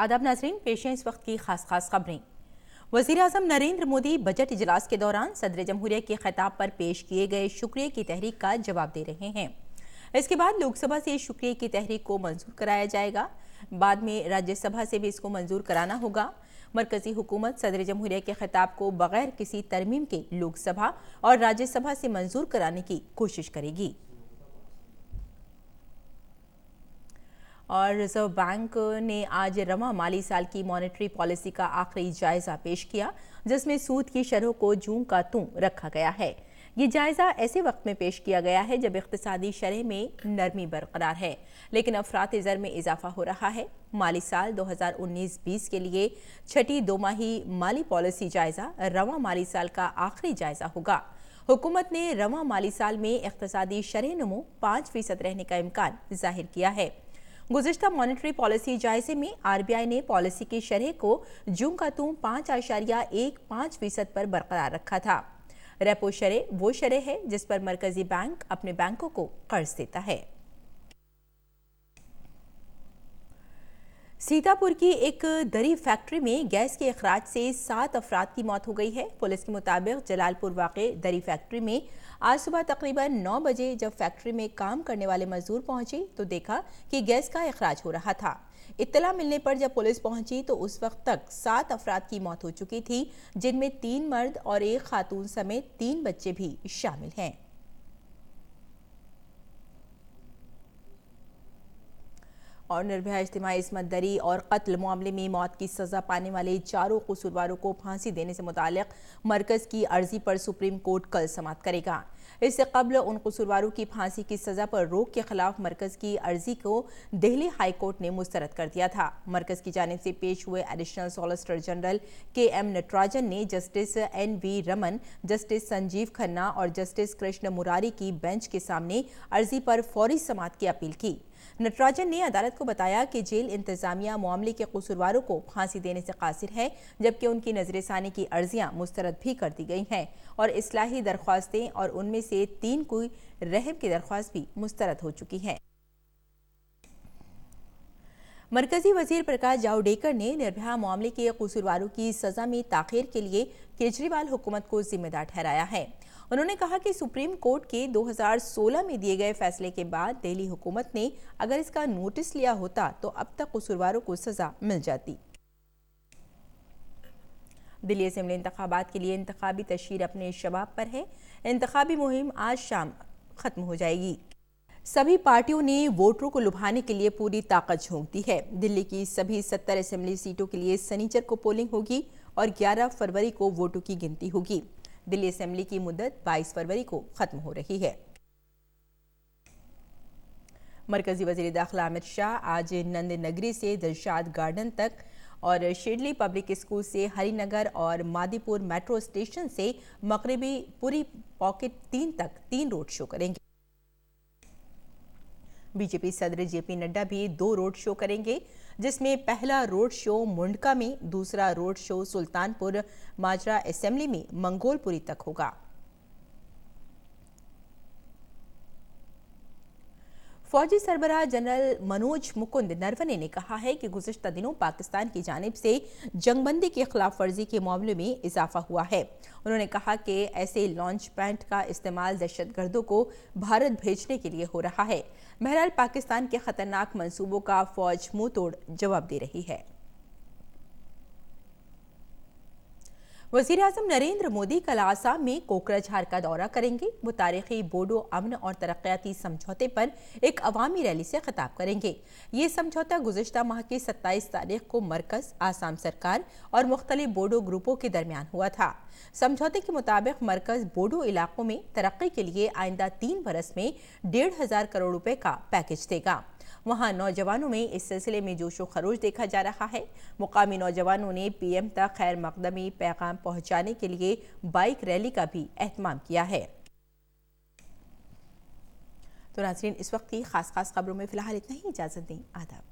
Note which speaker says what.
Speaker 1: आदाब नाज़रीन, पेश हैं इस वक्त की खास खबरें। वज़ीर-ए-आज़म नरेंद्र मोदी बजट इजलास के दौरान सदर जमहूरिया के खिताब पर पेश किए गए शुक्रिया की तहरीक का जवाब दे रहे हैं। इसके बाद लोकसभा से शुक्रिया की तहरीक को मंजूर कराया जाएगा। बाद में राज्यसभा से भी इसको मंजूर कराना होगा। मरकजी हुकूमत सदर जमहूरिया के खिताब को बगैर किसी तरमीम के लोकसभा और राज्यसभा से मंजूर कराने की कोशिश करेगी। और रिजर्व बैंक ने आज रवां माली साल की मॉनेटरी पॉलिसी का आखिरी जायजा पेश किया, जिसमें सूद की शरह को जूं का तूं रखा गया है। ये जायजा ऐसे वक्त में पेश किया गया है जब इक्तिसादी शरह में नरमी बरकरार है, लेकिन अफरात ज़र में इजाफा हो रहा है। माली साल 2019-20 के लिए छठी दोमाही माली पॉलिसी जायजा रवां माली साल का आखिरी जायजा होगा। हुकूमत ने रवां माली साल में इक्तिसादी शरह नमो 5% रहने का इम्कान जाहिर किया है। गुज़िश्ता मॉनेटरी पॉलिसी जायजे में RBI ने पॉलिसी की शरह को जूं का तूं 5.15% पर बरकरार रखा था। रेपो शरह वो शरह है जिस पर मरकजी बैंक अपने बैंकों को कर्ज देता है। सीतापुर की एक दरी फैक्ट्री में गैस के अखराज से 7 अफराद की मौत हो गई है। पुलिस के मुताबिक जलालपुर वाक़े दरी फैक्ट्री में आज सुबह तकरीबन 9 बजे जब फैक्ट्री में काम करने वाले मजदूर पहुंचे तो देखा कि गैस का अखराज हो रहा था। इत्तला मिलने पर जब पुलिस पहुंची तो उस वक्त तक 7 अफराद की मौत हो चुकी थी, जिनमें 3 मर्द और 1 खातून समेत 3 बच्चे भी शामिल हैं। और निर्भया इज्तिमाई इस्मत दरी और कत्ल मामले में मौत की सजा पाने वाले 4 कसूरवारों को फांसी देने से मुताल्लिक मरकज की अर्जी पर सुप्रीम कोर्ट कल समाअत करेगा। इससे कबल उन कसूरवारों की फांसी की सजा पर रोक के खिलाफ मरकज की अर्जी को दिल्ली हाई कोर्ट ने मुस्तरद कर दिया था। मरकज की जानिब से पेश हुए additional solicitor general KM Natarajan ने justice NV Raman, justice Sanjiv Khanna और जस्टिस कृष्ण मुरारी की बेंच के सामने अर्जी पर फौरी समाअत की अपील की। नटराजन ने अदालत को बताया कि जेल इंतजामिया मामले के कसूरवारों को फांसी देने से कासिर है, जबकि उनकी नजरसानी की अर्जियां मुस्तरद भी कर दी गई हैं और इस्लाही दरख्वास्तें और उनमें से 3 की रहम की दरख्वास्त भी मुस्तरद हो चुकी हैं। मरकजी वजीर प्रकाश जावड़ेकर ने निर्भया मामले के कसूरवारों की सजा में ताखीर के लिए केजरीवाल हुकूमत को जिम्मेदार ठहराया है। उन्होंने कहा कि सुप्रीम कोर्ट के 2016 में दिए गए फैसले के बाद दिल्ली हुकूमत ने अगर इसका नोटिस लिया होता तो अब तक कसूरवारों को सजा मिल जाती। दिल्ली असेंबली इंतखाबात के लिए इंतखाबी तशहीर अपने शबाब पर है। इंतखाबी मुहिम आज शाम खत्म हो जाएगी। सभी पार्टियों ने वोटरों को लुभाने के लिए पूरी ताकत झोंक दी है। दिल्ली की सभी 70 असेंबली सीटों के लिए शनिचर को पोलिंग होगी और 11 फरवरी को वोटों की गिनती होगी। दिल्ली असेंबली की मुद्दत 22 फरवरी को खत्म हो रही है। मरकजी वजीर दाखिला अमित शाह आज नंद नगरी से दिलशाद गार्डन तक और शेडली पब्लिक स्कूल से हरिनगर और मादीपुर मेट्रो स्टेशन से मगरबी पुरी पॉकेट 3 तक 3 रोड शो करेंगे। बीजेपी सदर JP नड्डा भी 2 रोड शो करेंगे, जिसमें पहला रोड शो मुंडका में, दूसरा रोड शो सुल्तानपुर माजरा असेंबली में मंगोलपुरी तक होगा। फौजी सरबराह जनरल मनोज मुकुंद नरवणे ने कहा है कि गुज़िश्ता दिनों पाकिस्तान की जानिब से जंगबंदी की खिलाफ वर्जी के मामले में इजाफा हुआ है। उन्होंने कहा कि ऐसे लॉन्च पैड का इस्तेमाल दहशतगर्दों को भारत भेजने के लिए हो रहा है। बहरहाल पाकिस्तान के खतरनाक मंसूबों का फौज मुंह तोड़ जवाब दे रही है। वज़ीर-ए-आज़म नरेंद्र मोदी कल आसाम में कोकराझार का दौरा करेंगे। वो तारीखी बोडो अमन और तरक्याती समझौते पर एक अवामी रैली से खिताब करेंगे। ये समझौता गुज़िश्ता माह की 27 तारीख को मरकज, आसाम सरकार और मुख्तलिफ बोडो ग्रुपों के दरमियान हुआ था। समझौते के मुताबिक मरकज बोडो इलाकों में तरक्की के लिए आइंदा 3 बरस में 1,500 करोड़ रुपए का पैकेज देगा। वहां नौजवानों में इस सिलसिले में जोशो खरोश देखा जा रहा है। मुकामी नौजवानों ने PM तक खैर मकदमी पैगाम पहुंचाने के लिए बाइक रैली का भी एहतमाम किया है। तो नाज़रीन, इस वक्त की खास खबरों में फिलहाल इतना ही। इजाज़त दें। आदाब।